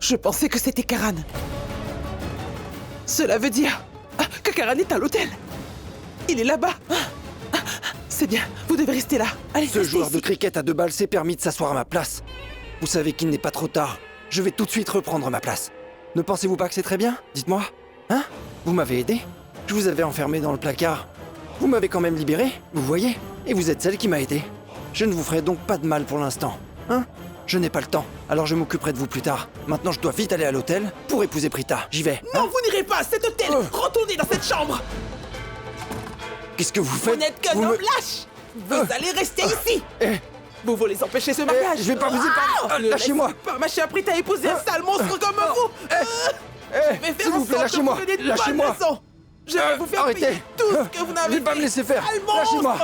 Je pensais que c'était Karan. Cela veut dire que Karan est à l'hôtel. Il est là-bas. C'est bien, vous devez rester là. Allez, Ce restez joueur ici. de cricket à 2 balles s'est permis de s'asseoir à ma place. Vous savez qu'il n'est pas trop tard. Je vais tout de suite reprendre ma place. Ne pensez-vous pas que c'est très bien? Dites-moi. Hein? Vous m'avez aidé? Je vous avais enfermé dans le placard. Vous m'avez quand même libéré, vous voyez? Et vous êtes celle qui m'a aidé. Je ne vous ferai donc pas de mal pour l'instant. Hein? Je n'ai pas le temps, alors je m'occuperai de vous plus tard. Maintenant, je dois vite aller à l'hôtel pour épouser Prita. J'y vais. Non, vous n'irez pas à cet hôtel. Retournez dans cette chambre. Qu'est-ce que vous faites? Vous n'êtes qu'un Vous homme me- lâche. Vous allez rester ici. Eh, Vous voulez empêcher ce mariage. je vais pas vous épargner. Ne Lâchez-moi. laissez pas ma chère Prita épouser un sale monstre comme vous. Je vais faire s'il vous en plaît, sorte que lâchez-moi. vous preniez de Lâchez-moi. bonnes leçons. Je vais vous faire Arrêtez. payer tout ce que vous n'avez Je vais pas fait. me laisser faire. Sale monstre. Lâchez-moi.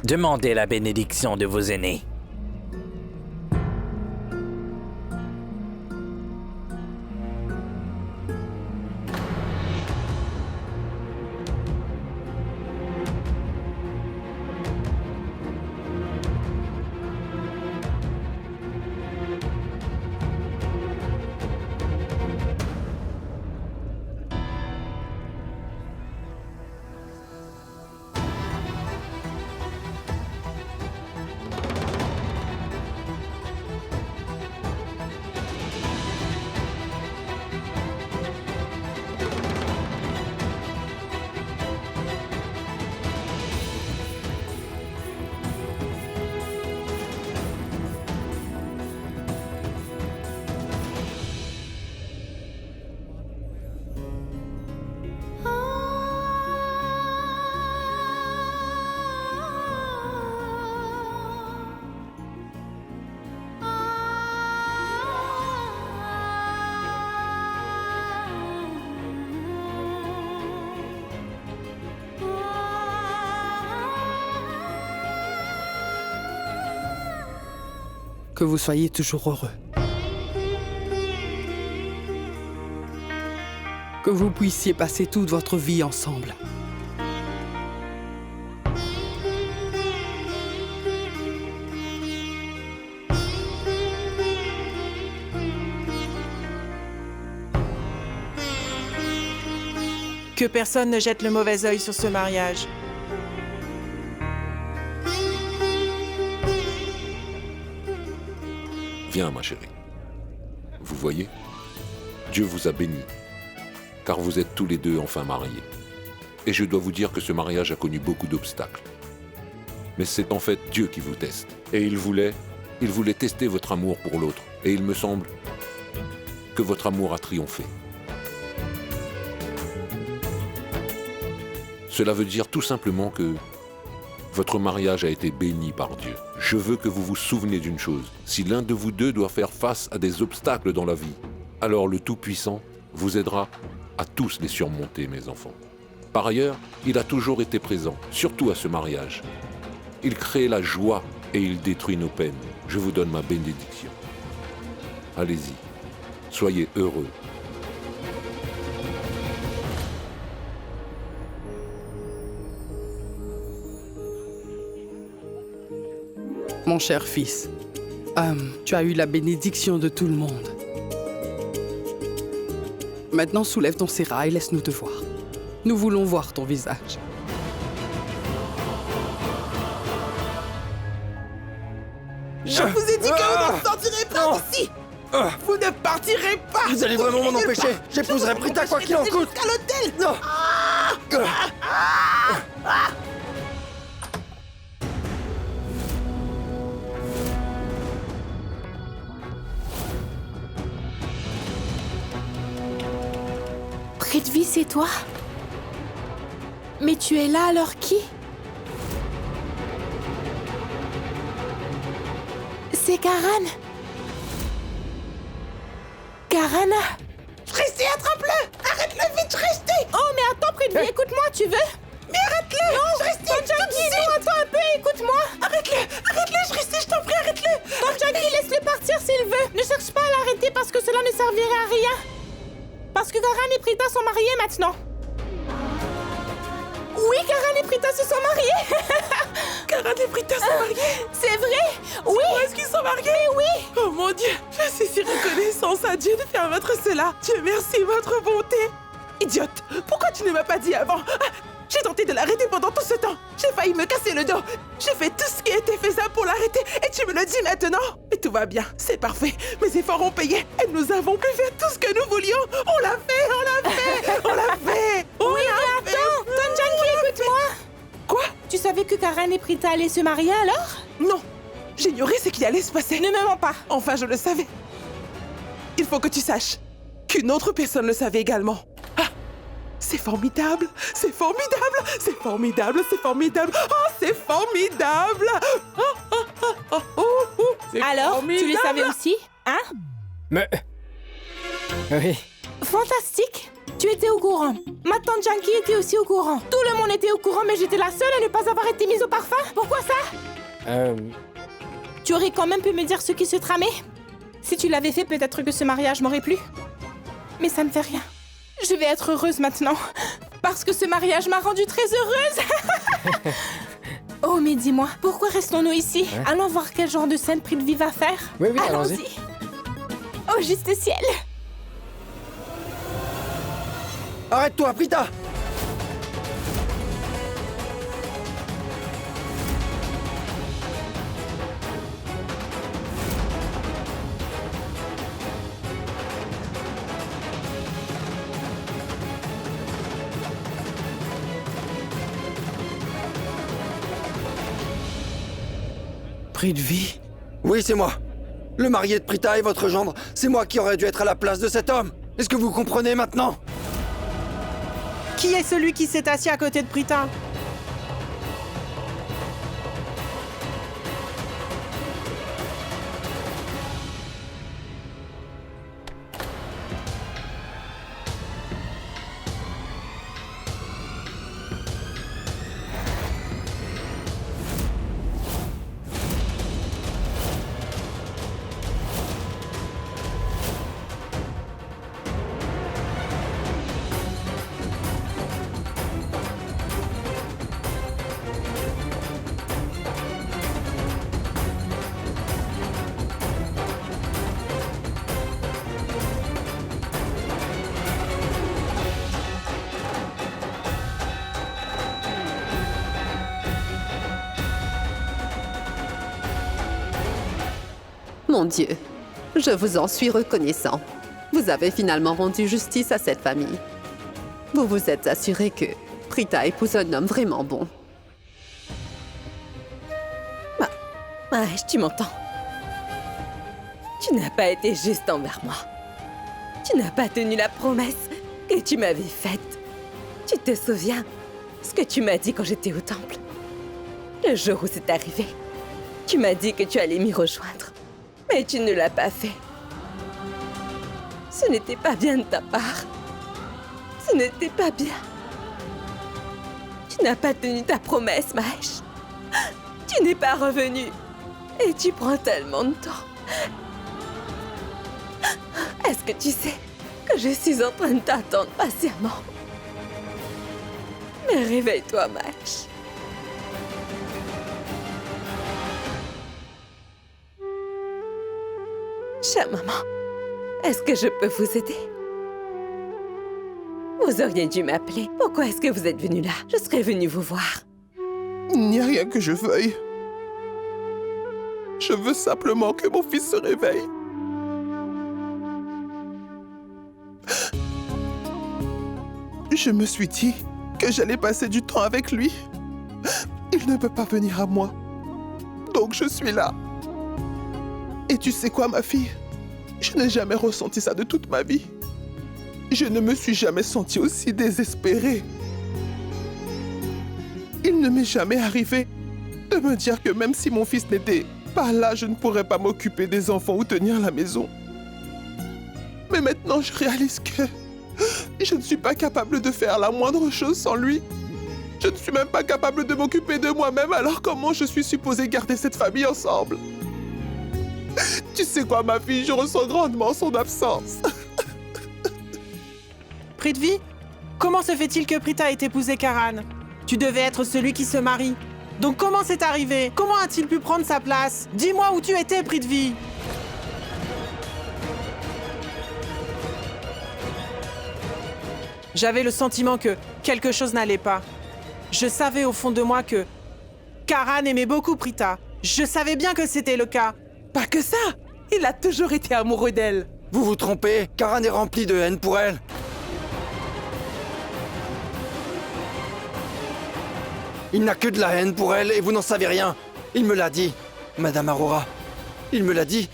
Demandez la bénédiction de vos aînés. Que vous soyez toujours heureux. Que vous puissiez passer toute votre vie ensemble. Que personne ne jette le mauvais œil sur ce mariage. Viens, ma chérie. Vous voyez, Dieu vous a béni, car vous êtes tous les deux enfin mariés. Et je dois vous dire que ce mariage a connu beaucoup d'obstacles. Mais c'est en fait Dieu qui vous teste. Et il voulait tester votre amour pour l'autre. Et il me semble que votre amour a triomphé. Cela veut dire tout simplement que votre mariage a été béni par Dieu. Je veux que vous vous souveniez d'une chose. Si l'un de vous deux doit faire face à des obstacles dans la vie, alors le Tout-Puissant vous aidera à tous les surmonter, mes enfants. Par ailleurs, il a toujours été présent, surtout à ce mariage. Il crée la joie et il détruit nos peines. Je vous donne ma bénédiction. Allez-y, soyez heureux. Mon cher fils, tu as eu la bénédiction de tout le monde. Maintenant, soulève ton sérail et laisse-nous te voir. Nous voulons voir ton visage. Je vous ai dit que vous ne sortirez pas d'ici. Vous ne partirez pas. Vous allez vraiment m'en empêcher. J'épouserai Prita quoi qu'il en coûte. Jusqu'à l'hôtel. Non. Prithvi, c'est toi? Mais tu es là alors qui? C'est Karan. Karana. Restez, attrape-le. Arrête-le vite, restez. Oh, mais attends, Prithvi, écoute-moi, tu veux? Mais arrête-le. Non, restez. Non, attends un peu, écoute-moi. Arrête-le, je reste, je t'en prie, arrête-le. Jackie, laisse-le partir s'il veut. Ne cherche pas à l'arrêter parce que cela ne servirait à rien. parce que Karan et Prita sont mariés maintenant. Oui, Karan et Prita se sont mariés. Karan et Prita sont mariés. C'est vrai. Oui. Est-ce qu'ils sont mariés? Oui. Oh mon Dieu, je suis si reconnaissance à Dieu de permettre cela. Dieu merci, votre bonté. Idiote, pourquoi tu ne m'as pas dit avant? J'ai tenté de l'arrêter pendant tout ce temps. J'ai failli me casser le dos. J'ai fait tout ce qui était faisable pour l'arrêter et tu me le dis maintenant. Mais tout va bien, c'est parfait. Mes efforts ont payé et nous avons pu faire tout ce que nous voulions. On l'a fait, on l'a fait, on l'a fait. Oui, mais attends, Tonjanki, écoute-moi. Quoi? Tu savais que Karan et Prita allaient se marier alors? Non, j'ignorais ce qui allait se passer. Ne me mens pas. Enfin, je le savais. Il faut que tu saches qu'une autre personne le savait également. Ah, c'est formidable, c'est formidable, c'est formidable, c'est formidable. Oh, c'est formidable. C'est Alors, formidable. tu le savais aussi, hein? Mais... Oui. Fantastique. Tu étais au courant. Ma tante Janky était aussi au courant. Tout le monde était au courant, mais j'étais la seule à ne pas avoir été mise au parfum. Pourquoi ça? « Tu aurais quand même pu me dire ce qui se tramait. Si tu l'avais fait, peut-être que ce mariage m'aurait plu. Mais ça ne fait rien. Je vais être heureuse maintenant. Parce que ce mariage m'a rendue très heureuse. Oh, mais dis-moi, pourquoi restons-nous ici? Hein? Allons voir quel genre de scène Prithvi va faire. Oui, allons-y. Au juste ciel. Arrête-toi, Prita! Prithvi. Oui, c'est moi. Le marié de Prita et votre gendre, c'est moi qui aurais dû être à la place de cet homme. Est-ce que vous comprenez maintenant? Qui est celui qui s'est assis à côté de Prita? Mon Dieu, je vous en suis reconnaissant. Vous avez finalement rendu justice à cette famille. Vous vous êtes assuré que Prita épouse un homme vraiment bon. Mahesh, tu m'entends? Tu n'as pas été juste envers moi. Tu n'as pas tenu la promesse que tu m'avais faite. Tu te souviens ce que tu m'as dit quand j'étais au temple? Le jour où c'est arrivé, tu m'as dit que tu allais m'y rejoindre. Mais tu ne l'as pas fait. Ce n'était pas bien de ta part. Ce n'était pas bien. Tu n'as pas tenu ta promesse, Mahesh. Tu n'es pas revenu. Et tu prends tellement de temps. Est-ce que tu sais que je suis en train de t'attendre patiemment? Mais réveille-toi, Mahesh. Chère maman, est-ce que je peux vous aider? Vous auriez dû m'appeler. Pourquoi est-ce que vous êtes venu là? Je serais venue vous voir. Il n'y a rien que je veuille. Je veux simplement que mon fils se réveille. Je me suis dit que j'allais passer du temps avec lui. Il ne peut pas venir à moi. Donc je suis là. Et tu sais quoi, ma fille? Je n'ai jamais ressenti ça de toute ma vie. Je ne me suis jamais senti aussi désespéré. Il ne m'est jamais arrivé de me dire que même si mon fils n'était pas là, je ne pourrais pas m'occuper des enfants ou tenir la maison. Mais maintenant, je réalise que je ne suis pas capable de faire la moindre chose sans lui. Je ne suis même pas capable de m'occuper de moi-même, alors comment je suis supposée garder cette famille ensemble? Tu sais quoi, ma fille, je ressens grandement son absence. Prithvi? Comment se fait-il que Prita ait épousé Karan? Tu devais être celui qui se marie. Donc comment c'est arrivé? Comment a-t-il pu prendre sa place? Dis-moi où tu étais, Prithvi. J'avais le sentiment que quelque chose n'allait pas. Je savais au fond de moi que Karan aimait beaucoup Prita. Je savais bien que c'était le cas. Pas que ça. Il a toujours été amoureux d'elle. Vous vous trompez, Karan est rempli de haine pour elle. Il n'a que de la haine pour elle et vous n'en savez rien. Il me l'a dit, Madame Aurora. Il me l'a dit.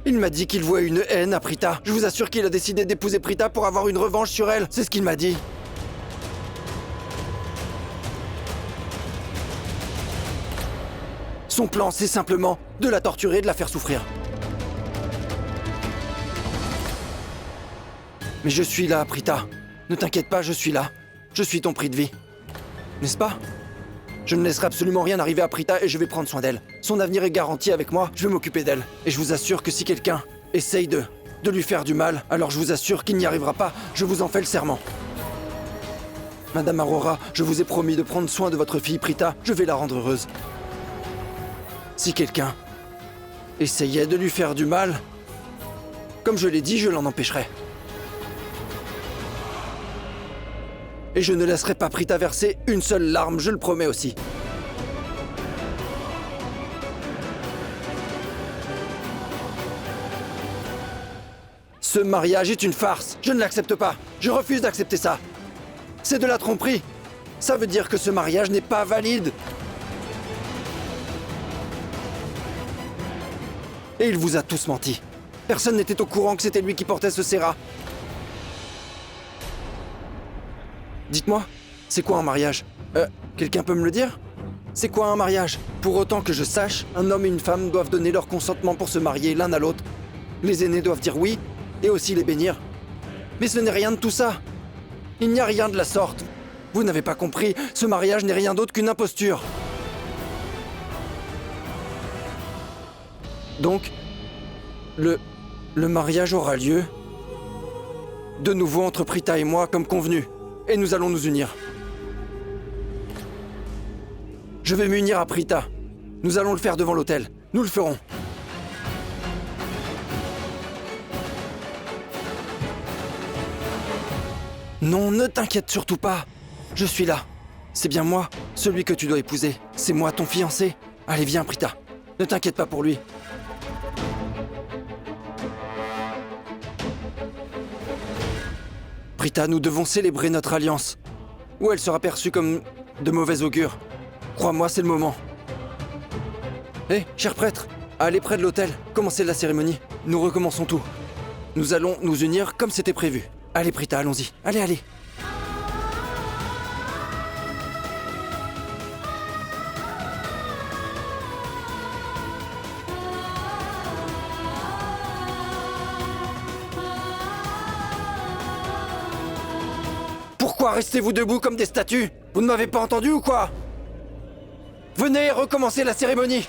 Il m'a dit qu'il vouait une haine à Prita. Je vous assure qu'il a décidé d'épouser Prita pour avoir une revanche sur elle. C'est ce qu'il m'a dit. Son plan, c'est simplement de la torturer et de la faire souffrir. Mais je suis là, Prita. Ne t'inquiète pas, je suis là. Je suis ton Prithvi. N'est-ce pas? Je ne laisserai absolument rien arriver à Prita et je vais prendre soin d'elle. Son avenir est garanti avec moi, je vais m'occuper d'elle. Et je vous assure que si quelqu'un essaye de lui faire du mal, alors je vous assure qu'il n'y arrivera pas, je vous en fais le serment. Madame Aurora, je vous ai promis de prendre soin de votre fille Prita, je vais la rendre heureuse. Si quelqu'un essayait de lui faire du mal, comme je l'ai dit, je l'en empêcherai. Et je ne laisserai pas Prita verser une seule larme, je le promets aussi. Ce mariage est une farce, je ne l'accepte pas. Je refuse d'accepter ça. C'est de la tromperie. Ça veut dire que ce mariage n'est pas valide. Et il vous a tous menti. Personne n'était au courant que c'était lui qui portait ce sérat. Dites-moi, c'est quoi un mariage? Quelqu'un peut me le dire? C'est quoi un mariage? Pour autant que je sache, un homme et une femme doivent donner leur consentement pour se marier l'un à l'autre. Les aînés doivent dire oui, et aussi les bénir. Mais ce n'est rien de tout ça. Il n'y a rien de la sorte. Vous n'avez pas compris, ce mariage n'est rien d'autre qu'une imposture. Donc, le mariage aura lieu de nouveau entre Prita et moi comme convenu. Et nous allons nous unir. Je vais m'unir à Prita. Nous allons le faire devant l'autel. Nous le ferons. Non, ne t'inquiète surtout pas. Je suis là. C'est bien moi, celui que tu dois épouser. C'est moi, ton fiancé. Allez, viens, Prita. Ne t'inquiète pas pour lui. Prita, nous devons célébrer notre alliance. Ou elle sera perçue comme de mauvais augure. Crois-moi, c'est le moment. Hé, cher prêtre, allez près de l'autel, commencez la cérémonie. Nous recommençons tout. Nous allons nous unir comme c'était prévu. Allez, Prita, allons-y. Allez, allez. Pourquoi restez-vous debout comme des statues? Vous ne m'avez pas entendu ou quoi? Venez, recommencer la cérémonie.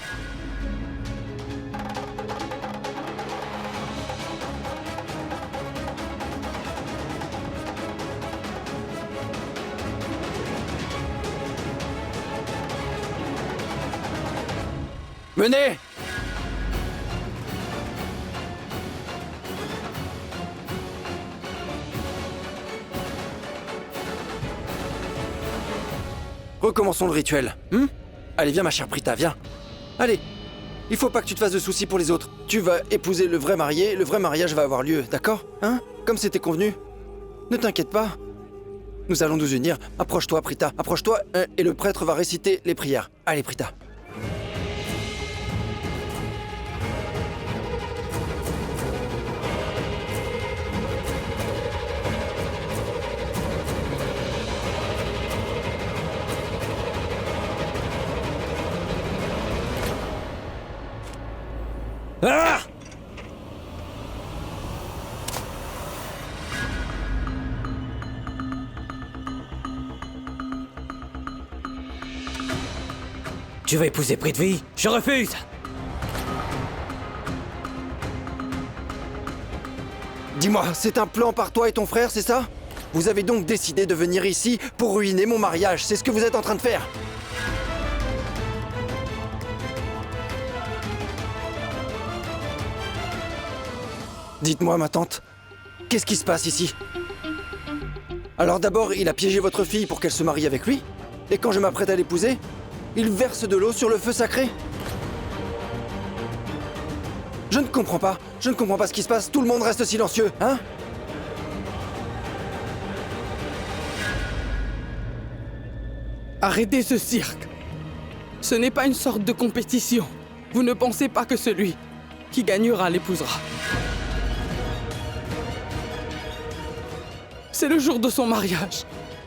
Venez! Recommençons le rituel. Allez, viens ma chère Prita, viens. Allez, il faut pas que tu te fasses de soucis pour les autres. Tu vas épouser le vrai marié, le vrai mariage va avoir lieu, d'accord? Hein? Comme c'était convenu. Ne t'inquiète pas. Nous allons nous unir. Approche-toi, Prita, approche-toi, et le prêtre va réciter les prières. Allez, Prita. Ah! Tu veux épouser Prithvi? Je refuse! Dis-moi, c'est un plan par toi et ton frère, c'est ça? Vous avez donc décidé de venir ici pour ruiner mon mariage. C'est ce que vous êtes en train de faire. Dites-moi, ma tante, qu'est-ce qui se passe ici? Alors d'abord, il a piégé votre fille pour qu'elle se marie avec lui, et quand je m'apprête à l'épouser, il verse de l'eau sur le feu sacré. Je ne comprends pas ce qui se passe, tout le monde reste silencieux, hein? Arrêtez ce cirque. Ce n'est pas une sorte de compétition. Vous ne pensez pas que celui qui gagnera l'épousera. C'est le jour de son mariage.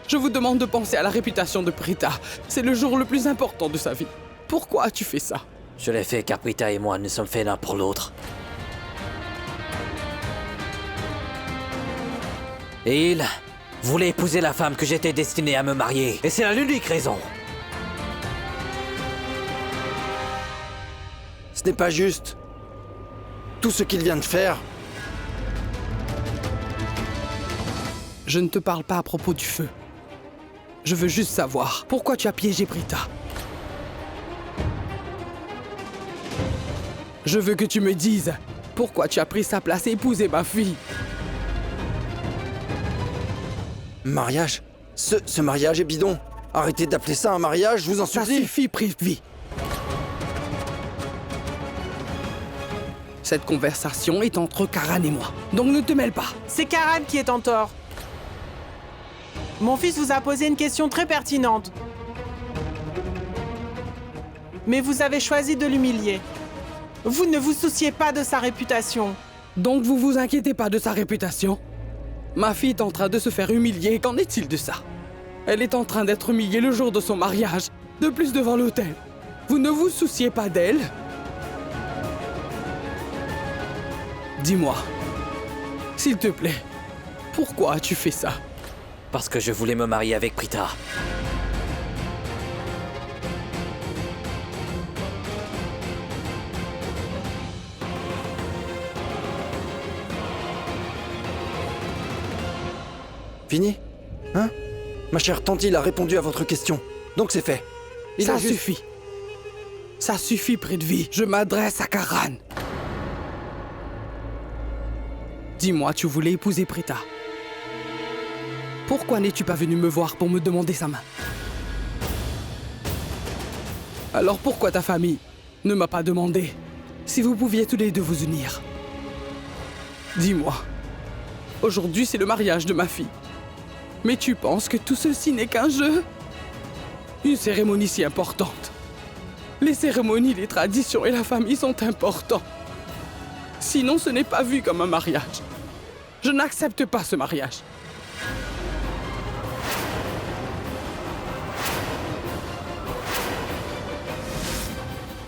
Je vous demande de penser à la réputation de Prita. C'est le jour le plus important de sa vie. Pourquoi as-tu fait ça? Je l'ai fait car Prita et moi nous sommes faits l'un pour l'autre. Et il voulait épouser la femme que j'étais destiné à me marier. Et c'est l'unique raison. Ce n'est pas juste. Tout ce qu'il vient de faire. Je ne te parle pas à propos du feu. Je veux juste savoir pourquoi tu as piégé Prita. Je veux que tu me dises pourquoi tu as pris sa place et épousé ma fille. Mariage? Ce mariage est bidon. Arrêtez d'appeler ça un mariage, je vous en Ça supplie. suffit, Prithvi. Cette conversation est entre Karan et moi, donc ne te mêle pas. C'est Karan qui est en tort. Mon fils vous a posé une question très pertinente. Mais vous avez choisi de l'humilier. Vous ne vous souciez pas de sa réputation. Donc vous vous inquiétez pas de sa réputation? Ma fille est en train de se faire humilier, qu'en est-il de ça? Elle est en train d'être humiliée le jour de son mariage, de plus devant l'autel. Vous ne vous souciez pas d'elle? Dis-moi, s'il te plaît, pourquoi as-tu fait ça? Parce que je voulais me marier avec Prita. Fini? Hein? Ma chère tante, il a répondu à votre question. Donc c'est fait. Ça suffit. Ça suffit, Prithvi. Je m'adresse à Karan. Dis-moi, tu voulais épouser Prita. Pourquoi n'es-tu pas venu me voir pour me demander sa main? Alors pourquoi ta famille ne m'a pas demandé si vous pouviez tous les deux vous unir? Dis-moi, aujourd'hui c'est le mariage de ma fille. Mais tu penses que tout ceci n'est qu'un jeu? Une cérémonie si importante. Les cérémonies, les traditions et la famille sont importants. Sinon, ce n'est pas vu comme un mariage. Je n'accepte pas ce mariage.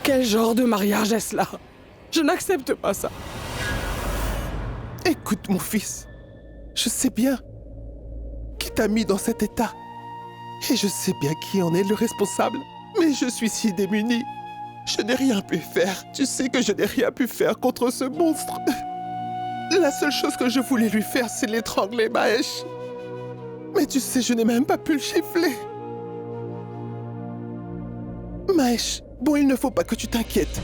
Quel genre de mariage est-ce là? Je n'accepte pas ça. Écoute, mon fils, je sais bien qui t'a mis dans cet état. Et je sais bien qui en est le responsable. Mais je suis si démuni. Je n'ai rien pu faire. Tu sais que je n'ai rien pu faire contre ce monstre. La seule chose que je voulais lui faire, c'est l'étrangler, Mahesh. Mais tu sais, je n'ai même pas pu le gifler. Mahesh, bon, il ne faut pas que tu t'inquiètes.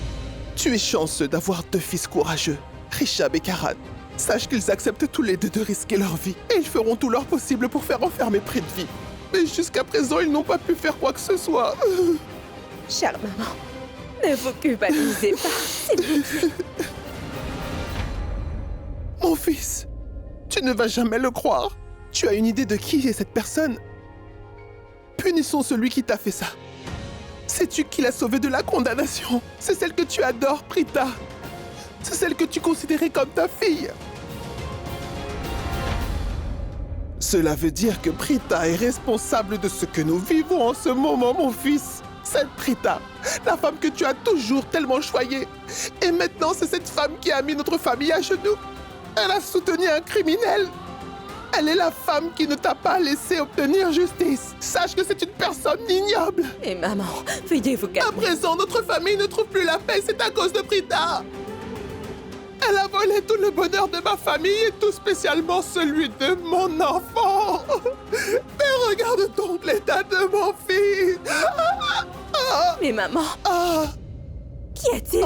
Tu es chanceux d'avoir deux fils courageux, Rishab et Karan. Sache qu'ils acceptent tous les deux de risquer leur vie. Et ils feront tout leur possible pour faire enfermer Prithvi. Mais jusqu'à présent, ils n'ont pas pu faire quoi que ce soit. Chère maman, ne vous culpabilisez pas, s'il vous plaît. Mon fils, tu ne vas jamais le croire. Tu as une idée de qui est cette personne? Punissons celui qui t'a fait ça. Sais-tu qui l'a sauvé de la condamnation? C'est celle que tu adores, Prita. C'est celle que tu considérais comme ta fille. Cela veut dire que Prita est responsable de ce que nous vivons en ce moment, mon fils. Cette Prita, la femme que tu as toujours tellement choyée. Et maintenant, c'est cette femme qui a mis notre famille à genoux. Elle a soutenu un criminel. Elle est la femme qui ne t'a pas laissé obtenir justice. Sache que c'est une personne ignoble. Et maman, veuillez vous calmer. À présent, notre famille ne trouve plus la paix. C'est à cause de Prita. Elle a volé tout le bonheur de ma famille et tout spécialement celui de mon enfant. Mais regarde donc l'état de mon fils. Mais maman, qu'y a-t-il?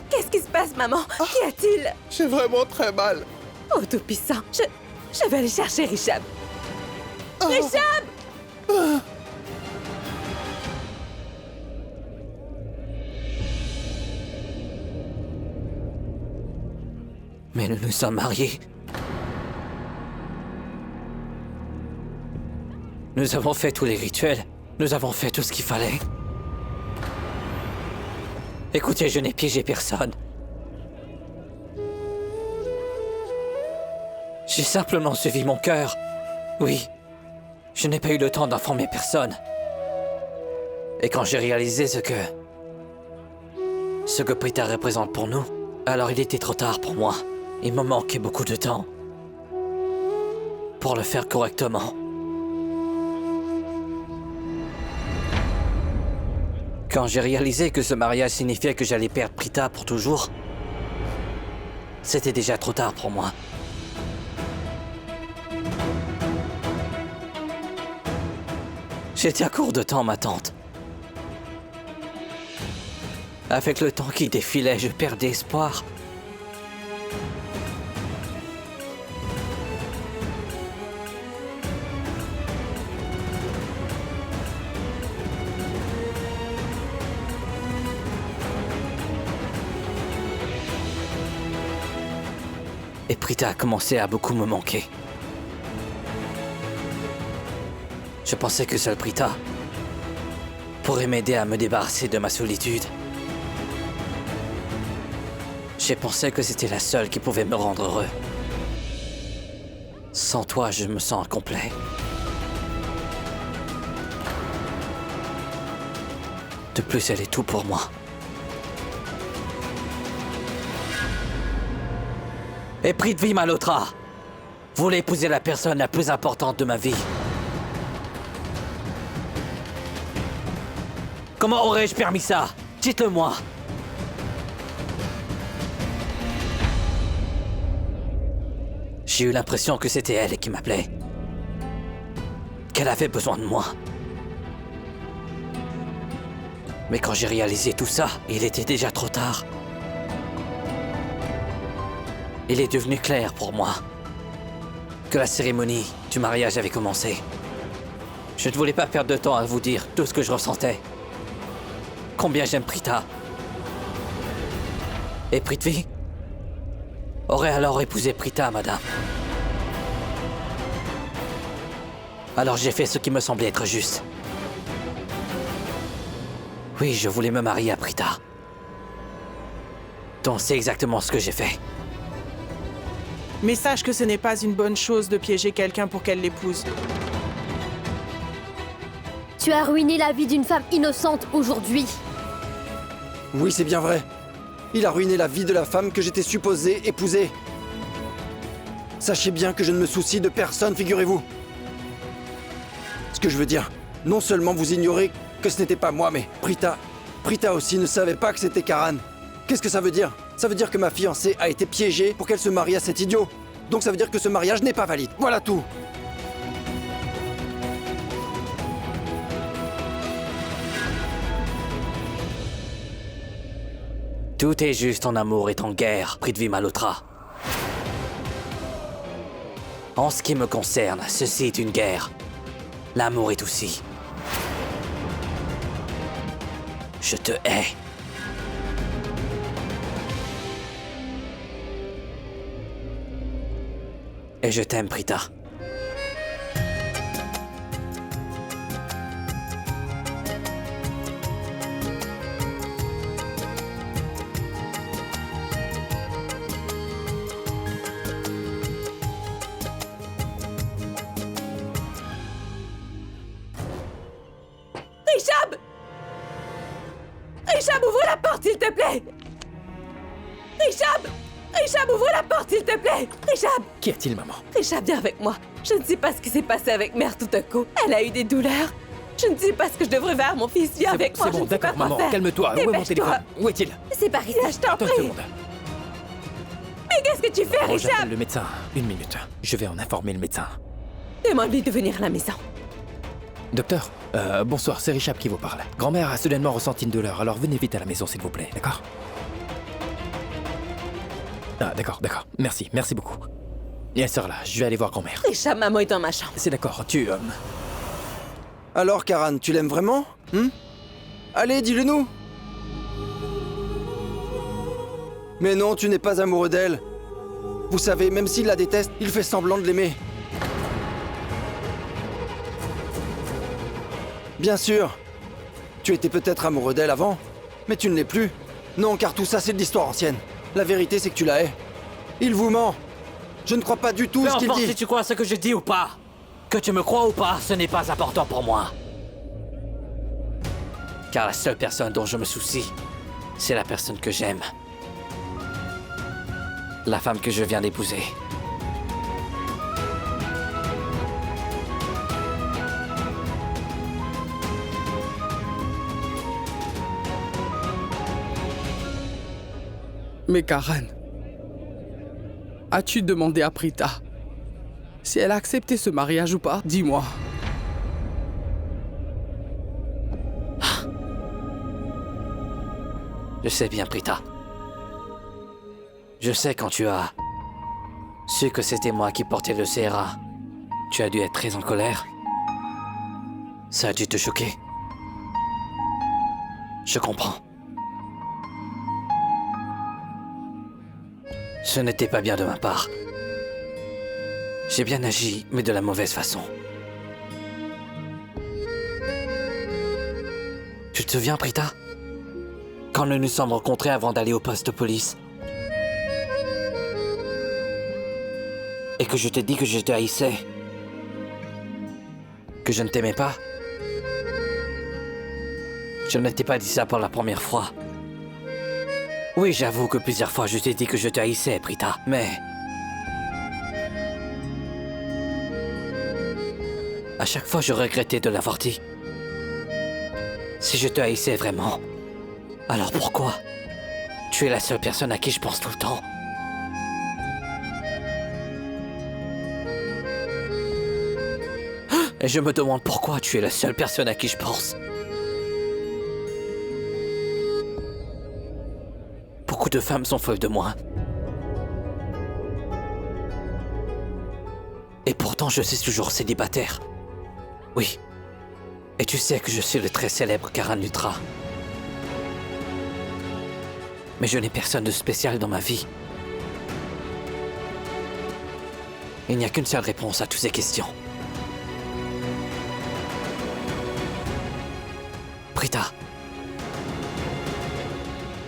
Qu'est-ce qui se passe, maman? Qu'y a-t-il? J'ai vraiment très mal. Oh, Tout-Puissant, je vais aller chercher Richab. Richab! Mais nous nous sommes mariés. Nous avons fait tous les rituels. Nous avons fait tout ce qu'il fallait. Écoutez, je n'ai piégé personne. J'ai simplement suivi mon cœur. Oui, je n'ai pas eu le temps d'informer personne. Et quand j'ai réalisé ce que Prita représente pour nous, alors il était trop tard pour moi. Il me manquait beaucoup de temps pour le faire correctement. Quand j'ai réalisé que ce mariage signifiait que j'allais perdre Prita pour toujours, c'était déjà trop tard pour moi. J'étais à court de temps, ma tante. Avec le temps qui défilait, je perdais espoir. Et Prita a commencé à beaucoup me manquer. Je pensais que seule Prita pourrait m'aider à me débarrasser de ma solitude. J'ai pensé que c'était la seule qui pouvait me rendre heureux. Sans toi, je me sens incomplet. De plus, elle est tout pour moi. Et Prithvi Malhotra voulait épouser la personne la plus importante de ma vie. Comment aurais-je permis ça? Dites-le-moi. J'ai eu l'impression que c'était elle qui m'appelait. Qu'elle avait besoin de moi. Mais quand j'ai réalisé tout ça, il était déjà trop tard. Il est devenu clair pour moi que la cérémonie du mariage avait commencé. Je ne voulais pas perdre de temps à vous dire tout ce que je ressentais. Combien j'aime Prita. Et Prithvi aurait alors épousé Prita, madame. Alors j'ai fait ce qui me semblait être juste. Oui, je voulais me marier à Prita. Donc c'est exactement ce que j'ai fait. Mais sache que ce n'est pas une bonne chose de piéger quelqu'un pour qu'elle l'épouse. Tu as ruiné la vie d'une femme innocente aujourd'hui. Oui, c'est bien vrai. Il a ruiné la vie de la femme que j'étais supposé épouser. Sachez bien que je ne me soucie de personne, figurez-vous. Ce que je veux dire, non seulement vous ignorez que ce n'était pas moi, mais Prita aussi ne savait pas que c'était Karan. Qu'est-ce que ça veut dire? Ça veut dire que ma fiancée a été piégée pour qu'elle se marie à cet idiot. Donc ça veut dire que ce mariage n'est pas valide. Voilà tout. Tout est juste en amour et en guerre, Prithvi Malhotra. En ce qui me concerne, ceci est une guerre. L'amour est aussi. Je te hais. Et je t'aime, Prita. Richab! Richab, ouvre la porte, s'il te plaît! Richab! Richab, ouvre la porte, s'il te plaît! Richab! Qu'y a-t-il, maman? Richab, viens avec moi. Je ne sais pas ce qui s'est passé avec Mère tout à coup. Elle a eu des douleurs. Je ne sais pas ce que je devrais faire, mon fils. Viens avec moi. C'est bon, je ne sais pas d'accord, quoi maman. faire. Calme-toi. Où est mon Dépêche-toi. téléphone? Où est-il? C'est par ici, je t'en Attends une prie. seconde. Qu'est-ce que tu fais, Bon, Richard? j'appelle le médecin. Une minute. Je vais en informer le médecin. Demande-lui de venir à la maison. Docteur, bonsoir, c'est Richard qui vous parle. Grand-mère a soudainement ressenti une douleur, alors venez vite à la maison, s'il vous plaît, d'accord? Ah, d'accord. Merci beaucoup. Et elle sera là, je vais aller voir grand-mère. Richard, maman est dans ma chambre. C'est d'accord, Alors, Karan, tu l'aimes vraiment? Allez, dis-le nous. Mais non, tu n'es pas amoureux d'elle. Vous savez, même s'il la déteste, il fait semblant de l'aimer. Bien sûr. Tu étais peut-être amoureux d'elle avant, mais tu ne l'es plus. Non, car tout ça, c'est de l'histoire ancienne. La vérité, c'est que tu la hais. Il vous ment. Je ne crois pas du tout Peu ce qu'il importe dit. si tu crois ce que je dis ou pas. Que tu me crois ou pas, ce n'est pas important pour moi. Car la seule personne dont je me soucie, c'est la personne que j'aime. La femme que je viens d'épouser. Mais Karan, as-tu demandé à Prita si elle a accepté ce mariage ou pas? Dis-moi. Je sais bien, Prita. Je sais quand tu as su que c'était moi qui portais le CRA. Tu as dû être très en colère. Ça a dû te choquer. Je comprends. Ce n'était pas bien de ma part. J'ai bien agi, mais de la mauvaise façon. Tu te souviens, Prita? Quand nous nous sommes rencontrés avant d'aller au poste de police. Et que je t'ai dit que je te haïssais. Que je ne t'aimais pas. Je ne t'ai pas dit ça pour la première fois. Oui, j'avoue que plusieurs fois je t'ai dit que je te haïssais, Prita, mais... à chaque fois, je regrettais de l'avoir dit. Si je te haïssais vraiment, alors pourquoi? Tu es la seule personne à qui je pense tout le temps. Et je me demande pourquoi tu es la seule personne à qui je pense. Beaucoup de femmes sont folles de moi. Et pourtant, je suis toujours célibataire. Oui. Et tu sais que je suis le très célèbre Karan Lutra. Mais je n'ai personne de spécial dans ma vie. Il n'y a qu'une seule réponse à toutes ces questions. Prita.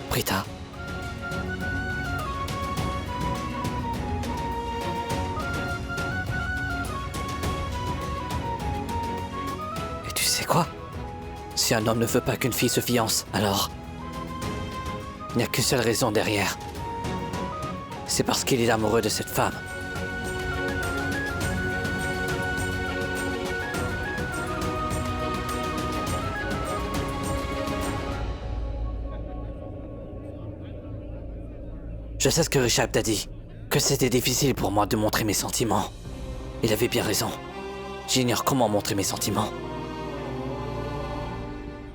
Prita. Et tu sais quoi? Si un homme ne veut pas qu'une fille se fiance, alors... il n'y a qu'une seule raison derrière. C'est parce qu'il est amoureux de cette femme. Je sais ce que Richard t'a dit, que c'était difficile pour moi de montrer mes sentiments. Il avait bien raison. J'ignore comment montrer mes sentiments.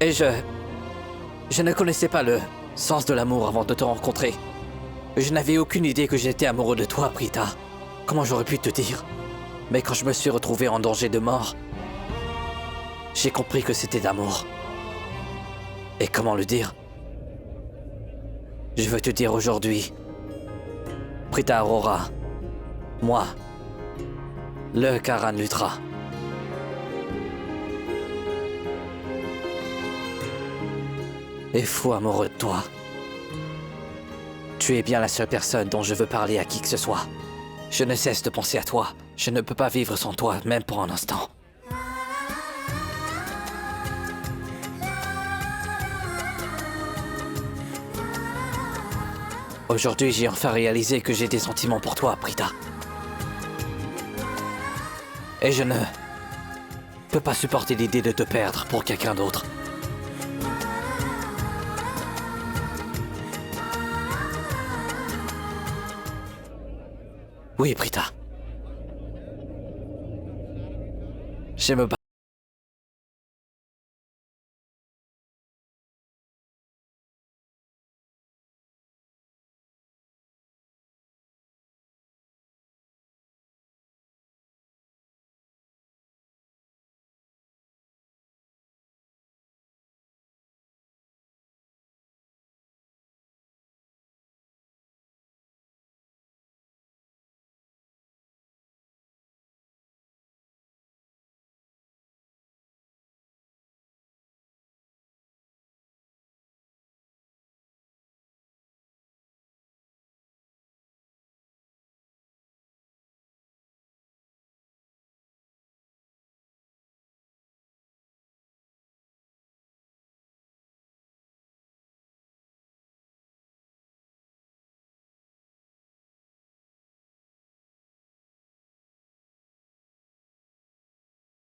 Et je ne connaissais pas le sens de l'amour avant de te rencontrer. Je n'avais aucune idée que j'étais amoureux de toi, Prita. Comment j'aurais pu te dire? Mais quand je me suis retrouvé en danger de mort, j'ai compris que c'était d'amour. Et comment le dire? Je veux te dire aujourd'hui, Prita Aurora, moi, le Karan Lutra. Et fou amoureux de toi. Tu es bien la seule personne dont je veux parler à qui que ce soit. Je ne cesse de penser à toi. Je ne peux pas vivre sans toi, même pour un instant. Aujourd'hui, j'ai enfin réalisé que j'ai des sentiments pour toi, Prita. Et je ne peux pas supporter l'idée de te perdre pour quelqu'un d'autre. Oui, Prita. Je me bats.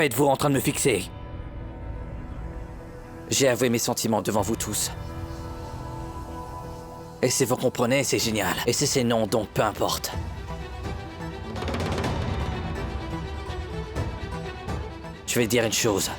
Êtes-vous en train de me fixer? J'ai avoué mes sentiments devant vous tous. Et si vous comprenez, c'est génial. Et si c'est non, donc peu importe. Je vais dire une chose.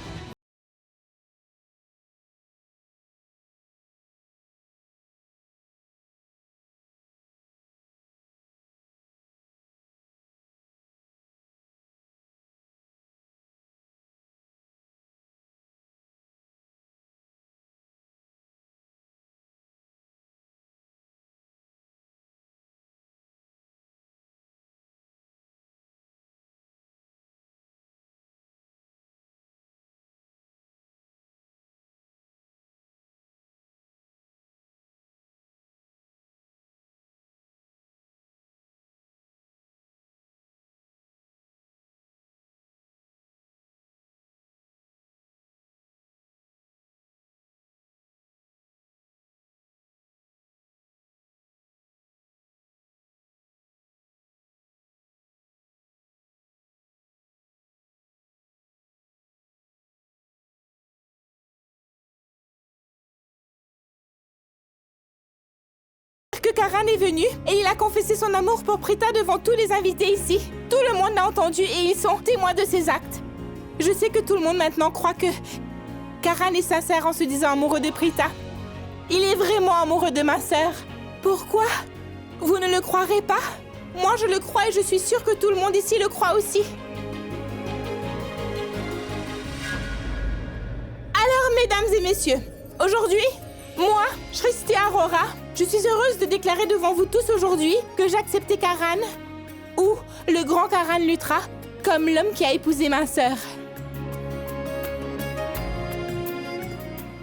Que Karan est venu et il a confessé son amour pour Prita devant tous les invités ici. Tout le monde l'a entendu et ils sont témoins de ses actes. Je sais que tout le monde maintenant croit que Karan est sincère en se disant amoureux de Prita. Il est vraiment amoureux de ma sœur. Pourquoi? Vous ne le croirez pas? Moi je le crois et je suis sûre que tout le monde ici le croit aussi. Alors mesdames et messieurs, aujourd'hui, moi, Shrishti Arora, je suis heureuse de déclarer devant vous tous aujourd'hui que j'ai accepté Karan, ou le grand Karan Lutra, comme l'homme qui a épousé ma sœur.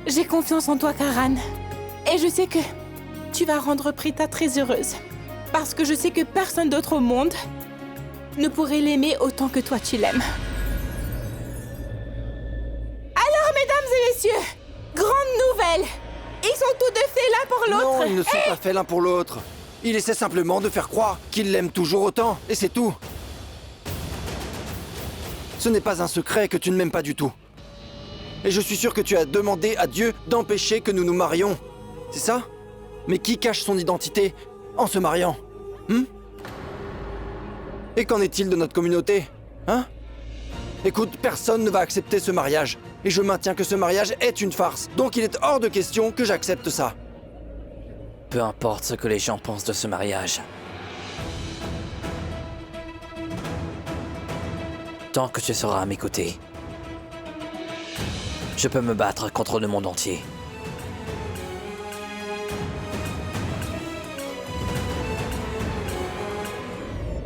J'ai confiance en toi, Karan. Et je sais que tu vas rendre Prita très heureuse. Parce que je sais que personne d'autre au monde ne pourrait l'aimer autant que toi tu l'aimes. Alors, mesdames et messieurs, grande nouvelle! Ils sont tous deux faits l'un pour l'autre. Non, ils ne sont pas faits l'un pour l'autre. Il essaie simplement de faire croire qu'il l'aime toujours autant, et c'est tout. Ce n'est pas un secret que tu ne m'aimes pas du tout. Et je suis sûr que tu as demandé à Dieu d'empêcher que nous nous marions. C'est ça? Mais qui cache son identité en se mariant? Et qu'en est-il de notre communauté? Hein? Écoute, personne ne va accepter ce mariage. Et je maintiens que ce mariage est une farce. Donc il est hors de question que j'accepte ça. Peu importe ce que les gens pensent de ce mariage. Tant que tu seras à mes côtés, je peux me battre contre le monde entier.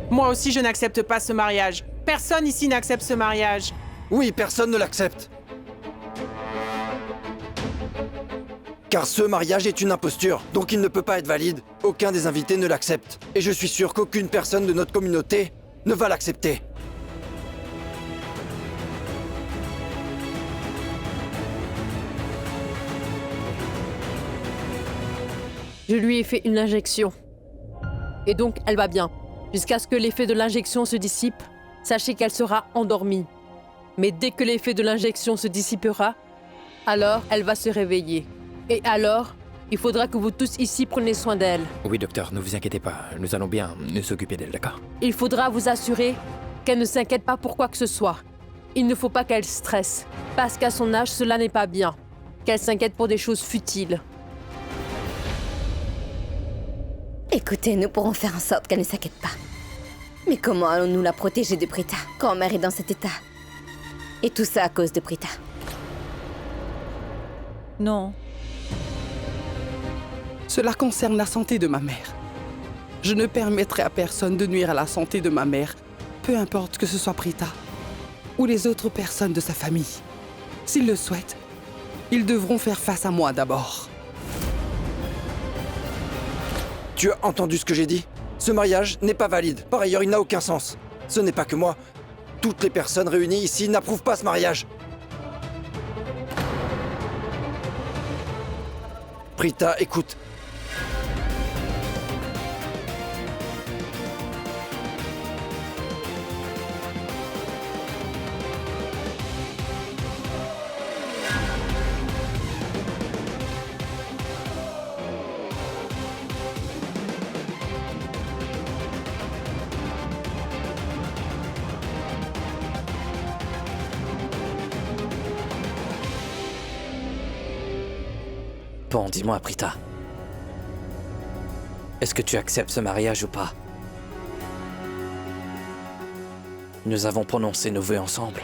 Moi aussi, je n'accepte pas ce mariage. Personne ici n'accepte ce mariage. Oui, personne ne l'accepte. Car ce mariage est une imposture, donc il ne peut pas être valide. Aucun des invités ne l'accepte. Et je suis sûr qu'aucune personne de notre communauté ne va l'accepter. Je lui ai fait une injection. Et donc, elle va bien. Jusqu'à ce que l'effet de l'injection se dissipe, sachez qu'elle sera endormie. Mais dès que l'effet de l'injection se dissipera, alors elle va se réveiller. Et alors, Il faudra que vous tous ici preniez soin d'elle. Oui, docteur, ne vous inquiétez pas. Nous allons bien nous occuper d'elle, d'accord? Il faudra vous assurer qu'elle ne s'inquiète pas pour quoi que ce soit. Il ne faut pas qu'elle stresse, parce qu'à son âge, cela n'est pas bien. Qu'elle s'inquiète pour des choses futiles. Écoutez, nous pourrons faire en sorte qu'elle ne s'inquiète pas. Mais comment allons-nous la protéger de Prita quand mère est dans cet état? Et tout ça à cause de Prita. Non. Cela concerne la santé de ma mère. Je ne permettrai à personne de nuire à la santé de ma mère, peu importe que ce soit Prita ou les autres personnes de sa famille. S'ils le souhaitent, ils devront faire face à moi d'abord. Tu as entendu ce que j'ai dit? Ce mariage n'est pas valide. Par ailleurs, il n'a aucun sens. Ce n'est pas que moi. Toutes les personnes réunies ici n'approuvent pas ce mariage. Prita, écoute. Bon, dis-moi, Prita. Est-ce que tu acceptes ce mariage ou pas? Nous avons prononcé nos vœux ensemble.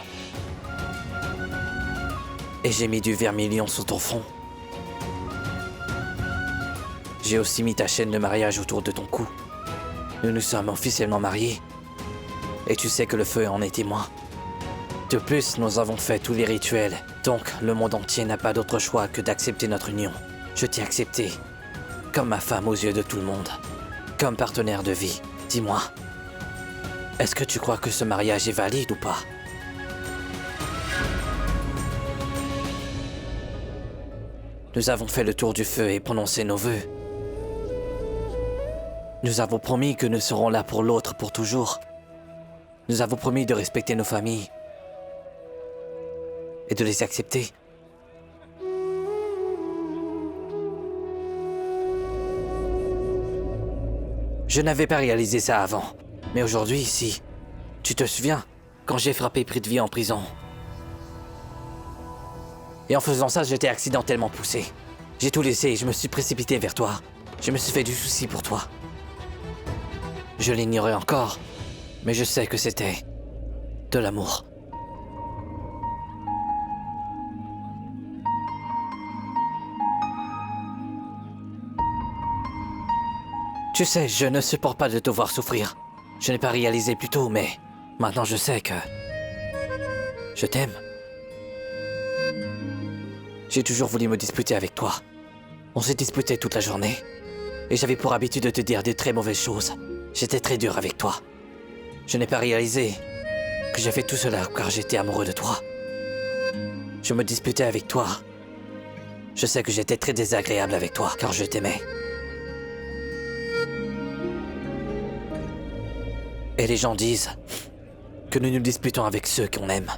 Et j'ai mis du vermilion sur ton front. J'ai aussi mis ta chaîne de mariage autour de ton cou. Nous nous sommes officiellement mariés. Et tu sais que le feu en est témoin. De plus, nous avons fait tous les rituels. Donc, le monde entier n'a pas d'autre choix que d'accepter notre union. Je t'ai accepté. Comme ma femme aux yeux de tout le monde. Comme partenaire de vie. Dis-moi. Est-ce que tu crois que ce mariage est valide ou pas? Nous avons fait le tour du feu et prononcé nos vœux. Nous avons promis que nous serons là pour l'autre pour toujours. Nous avons promis de respecter nos familles. Et de les accepter. Je n'avais pas réalisé ça avant. Mais aujourd'hui, ici, tu te souviens, quand j'ai frappé Prithvi en prison. Et en faisant ça, j'étais accidentellement poussé. J'ai tout laissé et je me suis précipité vers toi. Je me suis fait du souci pour toi. Je l'ignorais encore, mais je sais que c'était de l'amour. Tu sais, je ne supporte pas de te voir souffrir. Je n'ai pas réalisé plus tôt, mais maintenant je sais que... je t'aime. J'ai toujours voulu me disputer avec toi. On s'est disputé toute la journée. Et j'avais pour habitude de te dire des très mauvaises choses. J'étais très dur avec toi. Je n'ai pas réalisé que j'ai fait tout cela car j'étais amoureux de toi. Je me disputais avec toi. Je sais que j'étais très désagréable avec toi car je t'aimais. Et les gens disent que nous nous disputons avec ceux qu'on aime.